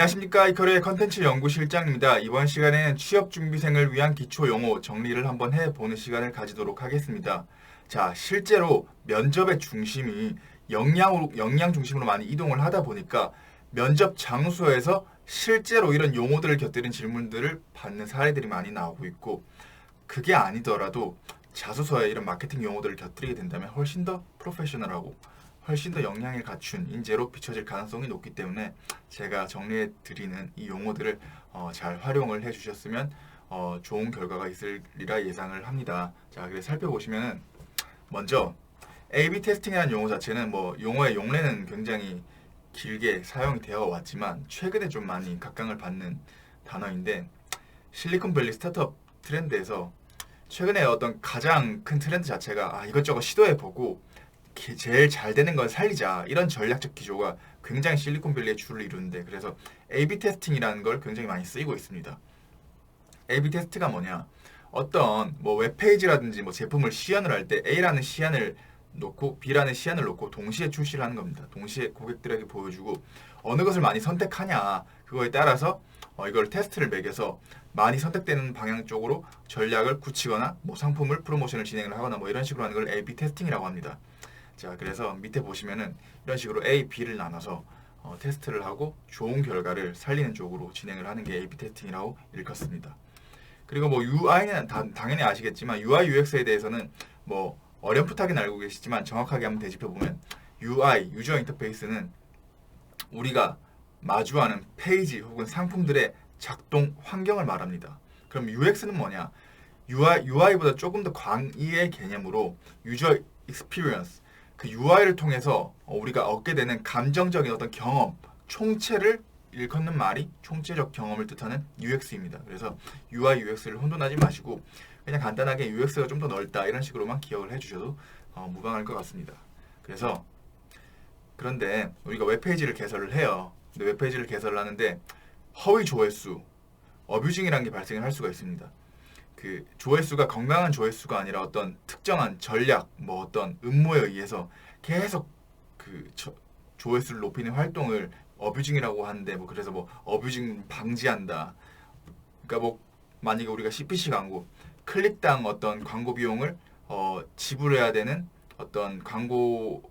안녕하십니까. 이커리의 컨텐츠 연구실장입니다. 이번 시간에는 취업준비생을 위한 기초용어 정리를 한번 해보는 시간을 가지도록 하겠습니다. 자, 실제로 면접의 중심이 역량 중심으로 많이 이동을 하다 보니까 면접 장소에서 실제로 이런 용어들을 곁들인 질문들을 받는 사례들이 많이 나오고 있고, 그게 아니더라도 자소서에 이런 마케팅 용어들을 곁들이게 된다면 훨씬 더 프로페셔널하고 훨씬 더 역량을 갖춘 인재로 비춰질 가능성이 높기 때문에 제가 정리해 드리는 이 용어들을 잘 활용을 해 주셨으면 좋은 결과가 있으리라 예상을 합니다. 자, 그래서 살펴보시면은 먼저 A/B 테스팅이라는 용어 자체는 뭐 용어의 용례는 굉장히 길게 사용이 되어 왔지만 최근에 좀 많이 각광을 받는 단어인데, 실리콘밸리 스타트업 트렌드에서 최근에 어떤 가장 큰 트렌드 자체가 이것저것 시도해보고 제일 잘 되는 건 살리자, 이런 전략적 기조가 굉장히 실리콘밸리의 줄을 이루는데, 그래서 A/B 테스팅이라는 걸 굉장히 많이 쓰이고 있습니다. A/B 테스트가 뭐냐? 어떤 뭐 웹페이지라든지 뭐 제품을 시연을 할 때 A라는 시안을 놓고 B라는 시안을 놓고 동시에 출시를 하는 겁니다. 동시에 고객들에게 보여주고 어느 것을 많이 선택하냐, 그거에 따라서 이걸 테스트를 매겨서 많이 선택되는 방향 쪽으로 전략을 굳히거나 뭐 상품을 프로모션을 진행을 하거나 뭐 이런 식으로 하는 걸 A/B 테스팅이라고 합니다. 자, 그래서 밑에 보시면은 이런 식으로 A, B를 나눠서 테스트를 하고 좋은 결과를 살리는 쪽으로 진행을 하는 게 A/B 테스팅이라고 일컫습니다. 그리고 뭐 UI는 당연히 아시겠지만 UI, UX에 대해서는 뭐 어렴풋하게 알고 계시지만 정확하게 한번 되짚어 보면 UI, 유저 인터페이스는 우리가 마주하는 페이지 혹은 상품들의 작동 환경을 말합니다. 그럼 UX는 뭐냐? UI보다 조금 더 광의의 개념으로 유저 익스피리언스, 그 UI를 통해서 우리가 얻게 되는 감정적인 어떤 경험, 총체를 일컫는 말이 총체적 경험을 뜻하는 UX입니다. 그래서 UI, UX를 혼돈하지 마시고 그냥 간단하게 UX가 좀 더 넓다, 이런 식으로만 기억을 해주셔도 무방할 것 같습니다. 그래서 그런데 우리가 웹페이지를 개설을 해요. 근데 웹페이지를 개설을 하는데 허위 조회수, 어뷰징이라는 게 발생을 할 수가 있습니다. 그 조회수가 건강한 조회수가 아니라 어떤 특정한 전략, 뭐 어떤 음모에 의해서 계속 그 조회수를 높이는 활동을 어뷰징이라고 하는데, 뭐 그래서 뭐 어뷰징 방지한다. 그러니까 뭐 만약에 우리가 CPC 광고, 클릭당 어떤 광고 비용을 지불해야 되는 어떤 광고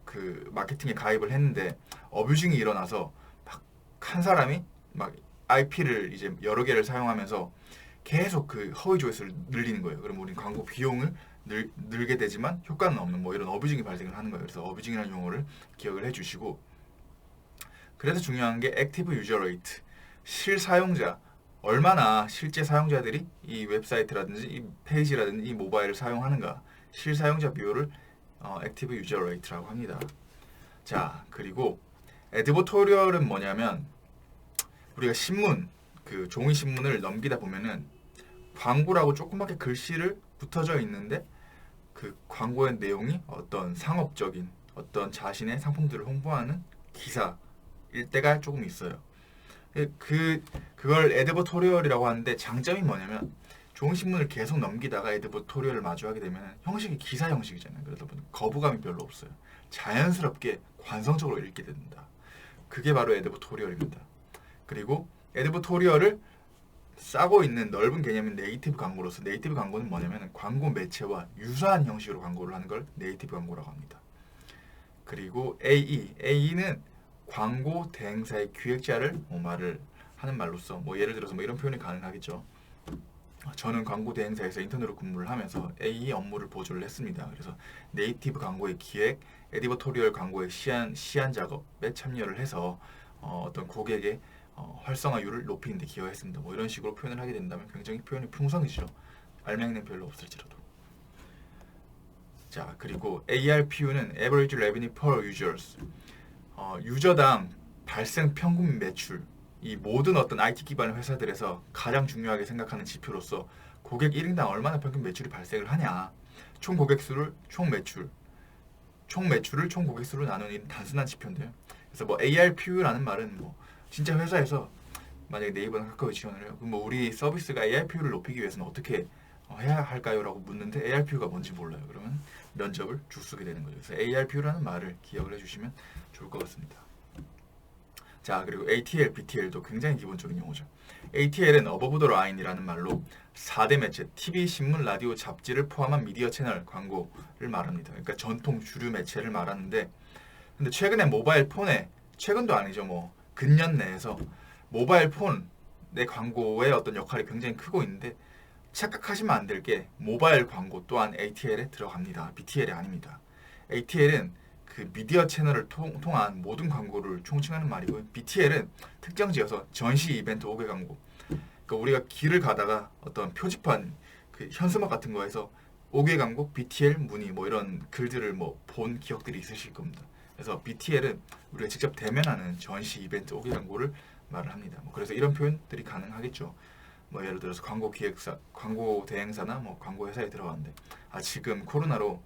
그 마케팅에 가입을 했는데 어뷰징이 일어나서 막 한 사람이 막 IP를 이제 여러 개를 사용하면서 계속 그 허위 조회수를 늘리는 거예요. 그럼 우린 광고 비용을 늘게 되지만 효과는 없는 뭐 이런 어뷰징이 발생을 하는 거예요. 그래서 어뷰징이라는 용어를 기억을 해주시고, 그래서 중요한 게 액티브 유저 레이트, 실사용자, 얼마나 실제 사용자들이 이 웹사이트라든지 이 페이지라든지 이 모바일을 사용하는가, 실사용자 비율을 액티브 유저 레이트라고 합니다. 자, 그리고 에드버토리얼은 뭐냐면 우리가 신문, 그 종이 신문을 넘기다 보면은 광고라고 조그맣게 글씨를 붙어져 있는데 그 광고의 내용이 어떤 상업적인 어떤 자신의 상품들을 홍보하는 기사일 때가 조금 있어요. 그걸 에드버토리얼이라고 하는데, 장점이 뭐냐면 종이신문을 계속 넘기다가 에드버토리얼을 마주하게 되면 형식이 기사 형식이잖아요. 그러다 보니 거부감이 별로 없어요. 자연스럽게 관성적으로 읽게 된다. 그게 바로 에드버토리얼입니다. 그리고 에드버토리얼을 싸고 있는 넓은 개념인 네이티브 광고로서, 네이티브 광고는 뭐냐면 광고 매체와 유사한 형식으로 광고를 하는 걸 네이티브 광고라고 합니다. 그리고 AE는 광고 대행사의 기획자를 말을 하는 말로서, 뭐 예를 들어서 뭐 이런 표현이 가능하겠죠. 저는 광고 대행사에서 인턴으로 근무를 하면서 AE 업무를 보조를 했습니다. 그래서 네이티브 광고의 기획, 에디버토리얼 광고의 시안 작업에 참여를 해서 어떤 고객의 활성화율을 높이는 데 기여했습니다. 뭐 이런 식으로 표현을 하게 된다면 굉장히 표현이 풍성해지죠. 알맹이는 별로 없을지라도. 자, 그리고 ARPU는 Average Revenue Per Users, 유저당 발생 평균 매출, 이 모든 어떤 IT 기반 회사들에서 가장 중요하게 생각하는 지표로서 고객 1인당 얼마나 평균 매출이 발생을 하냐, 총 고객 수를 총 매출을 총 고객 수로 나누는 단순한 지표인데요. 그래서 뭐 ARPU라는 말은 뭐 진짜 회사에서 만약에 네이버나 카카오 지원을 해요. 그럼 뭐 우리 서비스가 ARPU를 높이기 위해서는 어떻게 해야 할까요? 라고 묻는데 ARPU가 뭔지 몰라요. 그러면 면접을 죽쓰게 되는 거죠. 그래서 ARPU라는 말을 기억을 해주시면 좋을 것 같습니다. 자, 그리고 ATL, BTL도 굉장히 기본적인 용어죠. ATL은 어버브 더 라인이라는 말로 4대 매체, TV, 신문, 라디오, 잡지를 포함한 미디어 채널 광고를 말합니다. 그러니까 전통 주류 매체를 말하는데, 근데 최근에 모바일 폰에, 최근도 아니죠, 뭐 근년 내에서 모바일 폰의 광고의 어떤 역할이 굉장히 크고 있는데, 착각하시면 안 될 게 모바일 광고 또한 ATL에 들어갑니다. BTL이 아닙니다. ATL은 그 미디어 채널을 통한 모든 광고를 총칭하는 말이고요. BTL은 특정 지어서 전시 이벤트 5개 광고. 그러니까 우리가 길을 가다가 어떤 표지판, 그 현수막 같은 거에서 5개 광고, BTL 문의 뭐 이런 글들을 뭐 본 기억들이 있으실 겁니다. 그래서 BTL은 우리가 직접 대면하는 전시 이벤트 5개 광고를 말을 합니다. 뭐 그래서 이런 표현들이 가능하겠죠. 뭐 예를 들어서 광고 기획사, 광고 대행사나 뭐 광고 회사에 들어가는데, 지금 코로나로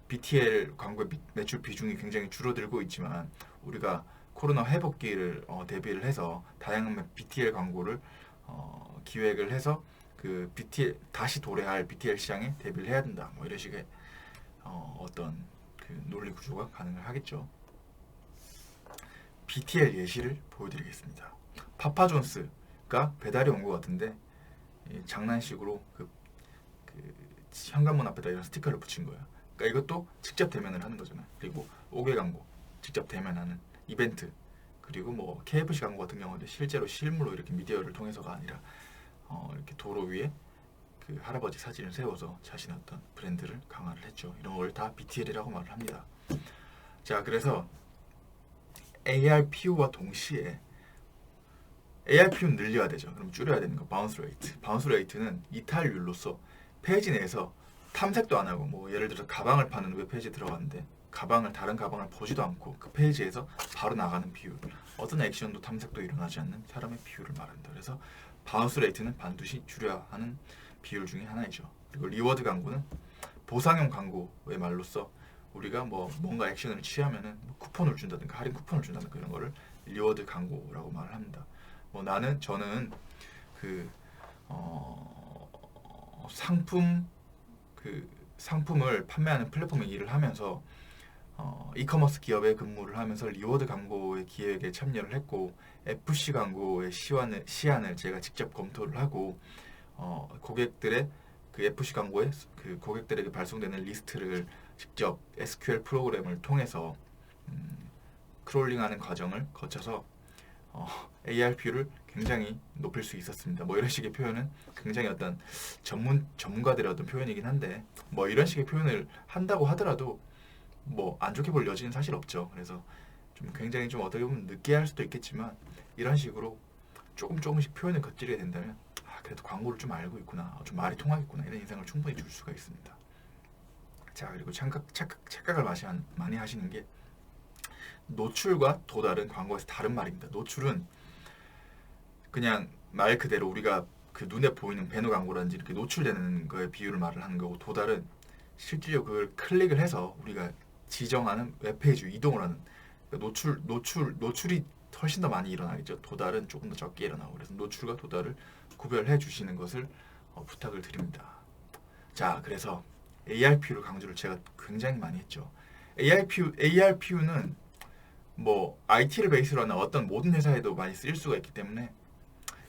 BTL 광고 매출 비중이 굉장히 줄어들고 있지만 우리가 코로나 회복기를 대비를 해서 다양한 BTL 광고를 기획을 해서 그 BTL 다시 도래할 BTL 시장에 대비를 해야 된다. 뭐 이런 식의 어떤 그 논리 구조가 가능을 하겠죠. BTL 예시를 보여드리겠습니다. 파파존스가 배달이 온 것 같은데 장난식으로 그 현관문 앞에다 이런 스티커를 붙인 거예요. 그러니까 이것도 직접 대면을 하는 거잖아요. 그리고 5개 광고 직접 대면하는 이벤트, 그리고 뭐 KFC 광고 같은 경우는 실제로 실물로 이렇게 미디어를 통해서가 아니라 이렇게 도로 위에 그 할아버지 사진을 세워서 자신의 어떤 브랜드를 강화를 했죠. 이런 걸 다 BTL이라고 말을 합니다. 자, 그래서 ARPU와 동시에 ARPU는 늘려야 되죠. 그럼 줄여야 되는 거 바운스 레이트. 바운스 레이트는 이탈률로서 페이지 내에서 탐색도 안 하고, 뭐 예를 들어서 가방을 파는 웹페이지에 들어갔는데 다른 가방을 보지도 않고 그 페이지에서 바로 나가는 비율, 어떤 액션도 탐색도 일어나지 않는 사람의 비율을 말한다. 그래서 바운스 레이트는 반드시 줄여야 하는 비율 중에 하나이죠. 그리고 리워드 광고는 보상형 광고의 말로써 우리가 뭐 뭔가 액션을 취하면은 뭐 쿠폰을 준다든가 할인 쿠폰을 준다든가 이런 거를 리워드 광고라고 말을 합니다. 뭐 저는 그 상품을 판매하는 플랫폼에 일을 하면서 이커머스 기업에 근무를 하면서 리워드 광고의 기획에 참여를 했고, FC 광고의 시안을 제가 직접 검토를 하고, 고객들의 그 FC 광고에 그 고객들에게 발송되는 리스트를 직접 SQL 프로그램을 통해서 크롤링하는 과정을 거쳐서 ARPU를 굉장히 높일 수 있었습니다. 뭐 이런 식의 표현은 굉장히 어떤 전문가들의 어떤 표현이긴 한데, 뭐 이런 식의 표현을 한다고 하더라도 뭐 안 좋게 볼 여지는 사실 없죠. 그래서 굉장히 어떻게 보면 느끼할 수도 있겠지만, 이런 식으로 조금씩 표현을 겉들이게 된다면 그래도 광고를 좀 알고 있구나, 좀 말이 통하겠구나, 이런 인상을 충분히 줄 수가 있습니다. 자, 그리고 착각을 많이 하시는 게 노출과 도달은 광고에서 다른 말입니다. 노출은 그냥 말 그대로 우리가 그 눈에 보이는 배너 광고라든지 이렇게 노출되는 거에 비율을 말을 하는 거고, 도달은 실질적으로 그걸 클릭을 해서 우리가 지정하는 웹페이지로 이동을 하는, 그러니까 노출이 훨씬 더 많이 일어나겠죠. 도달은 조금 더 적게 일어나고. 그래서 노출과 도달을 구별해 주시는 것을 부탁을 드립니다. 자, 그래서 ARPU를 강조를 제가 굉장히 많이 했죠. ARPU는 뭐 IT를 베이스로 하는 어떤 모든 회사에도 많이 쓰일 수가 있기 때문에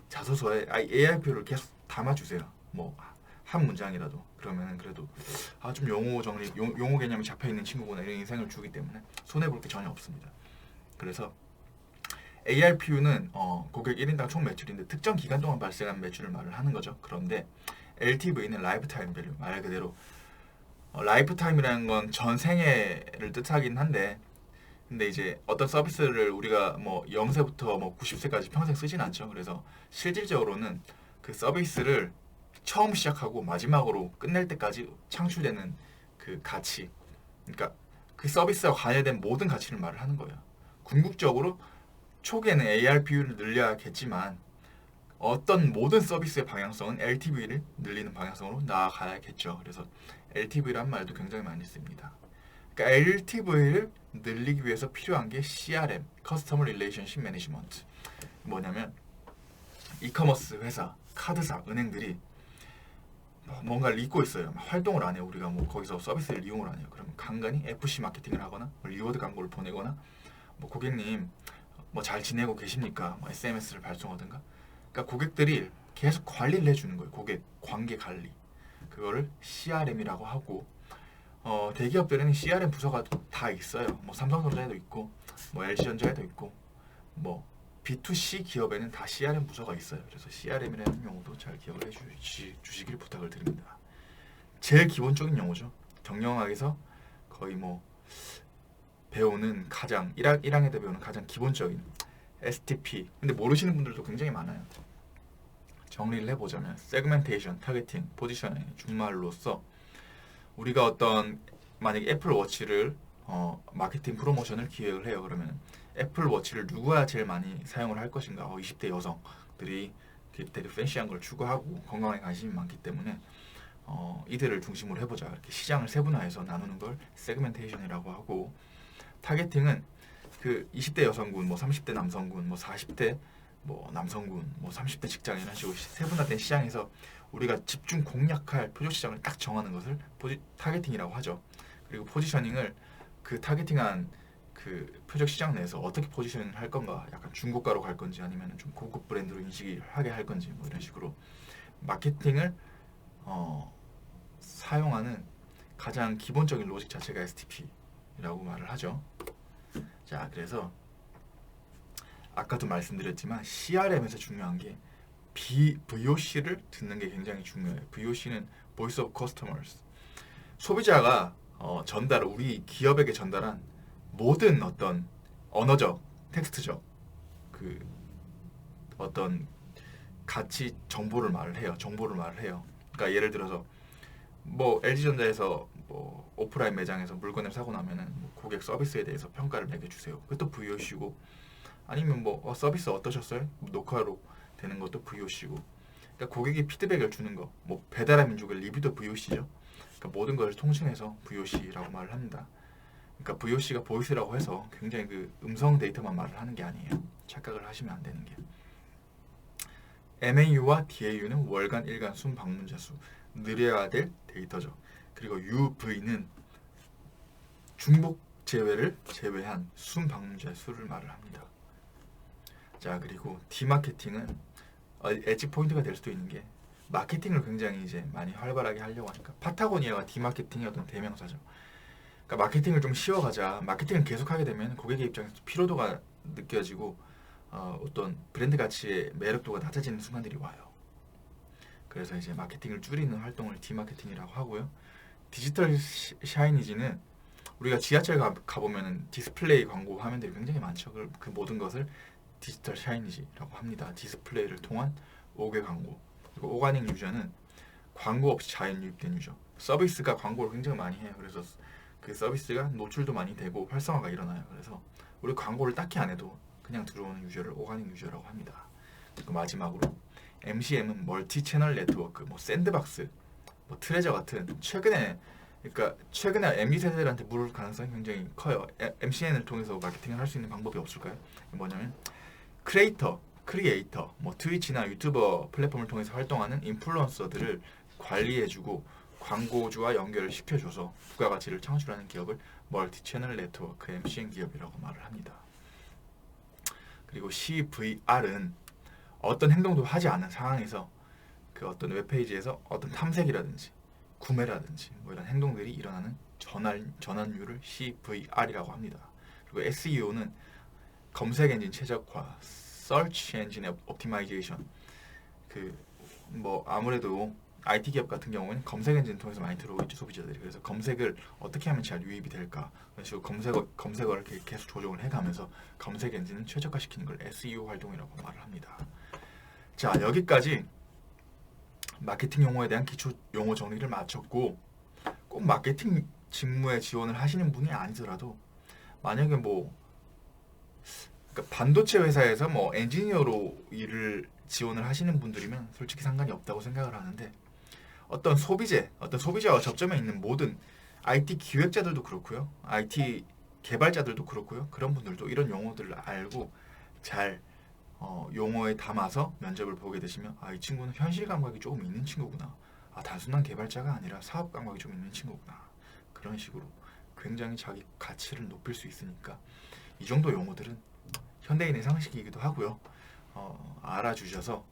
자소서에 ARPU를 계속 담아주세요. 뭐 한 문장이라도. 그러면 그래도 좀 용어 개념이 잡혀 있는 친구구나, 이런 인상을 주기 때문에 손해 볼 게 전혀 없습니다. 그래서 ARPU는 고객 1인당 총 매출인데 특정 기간 동안 발생한 매출을 말을 하는 거죠. 그런데 LTV는 라이프타임 밸류, 말 그대로 라이프타임이라는 건 전 생애를 뜻하긴 한데, 근데 이제 어떤 서비스를 우리가 뭐 0세부터 뭐 90세까지 평생 쓰진 않죠. 그래서 실질적으로는 그 서비스를 처음 시작하고 마지막으로 끝낼 때까지 창출되는 그 가치, 그러니까 그 서비스와 관련된 모든 가치를 말을 하는 거예요. 궁극적으로 초기에는 ARPU를 늘려야겠지만 어떤 모든 서비스의 방향성은 LTV를 늘리는 방향성으로 나아가야겠죠. 그래서 LTV란 말도 굉장히 많이 씁니다. 그러니까 LTV를 늘리기 위해서 필요한 게 CRM, Customer Relationship Management. 뭐냐면 이커머스 회사, 카드사, 은행들이 뭔가를 잊고 있어요. 활동을 안 해요. 우리가 뭐 거기서 서비스를 이용을 안 해요. 그럼 간간히 FC 마케팅을 하거나 리워드 광고를 보내거나, 뭐 고객님 뭐 잘 지내고 계십니까? 뭐 SMS를 발송하든가. 그러니까 고객들이 계속 관리를 해주는 거예요. 고객 관계 관리. 그거를 CRM이라고 하고 대기업들에는 CRM 부서가 다 있어요. 뭐 삼성전자에도 있고 뭐 LG전자에도 있고 뭐 B2C 기업에는 다 CRM 부서가 있어요. 그래서 CRM이라는 용어도 잘 기억을 해주시길 부탁을 드립니다. 제일 기본적인 용어죠. 경영학에서 거의 뭐 배우는 가장 1학년 때 배우는 가장 기본적인 STP. 근데 모르시는 분들도 굉장히 많아요. 정리를 해보자면 세그멘테이션, 타겟팅, 포지셔닝 준말로서 우리가 어떤 만약에 애플워치를 마케팅 프로모션을 기획을 해요. 그러면 애플워치를 누가 제일 많이 사용을 할 것인가? 20대 여성들이 되게 팬시한 걸 추구하고 건강에 관심이 많기 때문에 이들을 중심으로 해보자. 이렇게 시장을 세분화해서 나누는 걸 세그멘테이션이라고 하고, 타겟팅은 그 20대 여성군, 뭐 30대 남성군, 뭐 40대 뭐 남성군, 뭐 30대 직장인 이런 식으로 세분화된 시장에서 우리가 집중 공략할 표적 시장을 딱 정하는 것을 타겟팅이라고 하죠. 그리고 포지셔닝을 그 타겟팅한 그 표적 시장 내에서 어떻게 포지셔닝을 할 건가, 약간 중고가로 갈 건지 아니면 좀 고급 브랜드로 인식하게 할 건지 뭐 이런 식으로 마케팅을 사용하는 가장 기본적인 로직 자체가 STP라고 말을 하죠. 자, 그래서 아까도 말씀드렸지만 CRM에서 중요한 게 VOC를 듣는 게 굉장히 중요해요. VOC는 Voice of Customers. 소비자가 우리 기업에게 전달한 모든 어떤 언어적, 텍스트적 그 어떤 가치 정보를 말을 해요. 그러니까 예를 들어서 뭐 LG전자에서 뭐 오프라인 매장에서 물건을 사고 나면은 뭐 고객 서비스에 대해서 평가를 매겨주세요. 그것도 VOC고, 아니면 뭐 서비스 어떠셨어요? 녹화로 되는 것도 VOC고. 그러니까 고객이 피드백을 주는 거, 뭐 배달의 민족의 리뷰도 VOC죠. 그러니까 모든 것을 통칭해서 VOC라고 말을 합니다. 그러니까 VOC가 보이스라고 해서 굉장히 그 음성 데이터만 말을 하는 게 아니에요. 착각을 하시면 안 되는 게. MAU와 DAU는 월간, 일간 순 방문자 수, 늘려야 될 데이터죠. 그리고 UV는 중복 제외를 제외한 순 방문자 수를 말을 합니다. 자, 그리고 디마케팅은 엣지 포인트가 될 수도 있는 게, 마케팅을 굉장히 이제 많이 활발하게 하려고 하니까 파타고니아가 디마케팅의 어떤 대명사죠. 그러니까 마케팅을 좀 쉬워가자. 마케팅을 계속하게 되면 고객의 입장에서 피로도가 느껴지고 어떤 브랜드 가치의 매력도가 낮아지는 순간들이 와요. 그래서 이제 마케팅을 줄이는 활동을 디마케팅이라고 하고요. 디지털 샤이니지는 우리가 지하철 가보면 디스플레이 광고 화면들이 굉장히 많죠. 그 모든 것을 디지털 샤이니지라고 합니다. 디스플레이를 통한 5개 광고. 그리고 오가닉 유저는 광고 없이 자연 유입된 유저. 서비스가 광고를 굉장히 많이 해요. 그래서 그 서비스가 노출도 많이 되고 활성화가 일어나요. 그래서 우리 광고를 딱히 안 해도 그냥 들어오는 유저를 오가닉 유저라고 합니다. 그리고 마지막으로 MCM은 멀티 채널 네트워크, 뭐 샌드박스, 뭐 트레저 같은 최근에 MZ 세대들한테 물을 가능성이 굉장히 커요. MCN을 통해서 마케팅을 할 수 있는 방법이 없을까요? 뭐냐면 크리에이터, 뭐 트위치나 유튜버 플랫폼을 통해서 활동하는 인플루언서들을 관리해주고 광고주와 연결을 시켜줘서 부가가치를 창출하는 기업을 멀티채널 네트워크 MCN 기업이라고 말을 합니다. 그리고 CVR은 어떤 행동도 하지 않은 상황에서 그 어떤 웹페이지에서 어떤 탐색이라든지 구매라든지 뭐 이런 행동들이 일어나는 전환율을 CVR이라고 합니다. 그리고 SEO는 검색 엔진 최적화, Search Engine Optimization. 그 뭐 아무래도 IT 기업 같은 경우에는 검색 엔진 통해서 많이 들어오겠죠, 소비자들이. 그래서 검색을 어떻게 하면 잘 유입이 될까? 그런 식으로 검색어를 계속 조정을 해가면서 검색 엔진을 최적화시키는 걸 SEO 활동이라고 말을 합니다. 자, 여기까지 마케팅 용어에 대한 기초 용어 정리를 마쳤고, 꼭 마케팅 직무에 지원을 하시는 분이 아니더라도 만약에 그러니까 반도체 회사에서 뭐 엔지니어로 일을 지원을 하시는 분들이면 솔직히 상관이 없다고 생각을 하는데, 어떤 소비자와 접점에 있는 모든 IT 기획자들도 그렇고요, IT 개발자들도 그렇고요, 그런 분들도 이런 용어들을 알고 잘 용어에 담아서 면접을 보게 되시면, 이 친구는 현실 감각이 조금 있는 친구구나, 단순한 개발자가 아니라 사업 감각이 좀 있는 친구구나, 그런 식으로 굉장히 자기 가치를 높일 수 있으니까 이 정도 용어들은 현대인의 상식이기도 하고요. 알아주셔서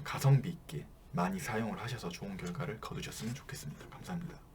가성비 있게 많이 사용을 하셔서 좋은 결과를 거두셨으면 좋겠습니다. 감사합니다.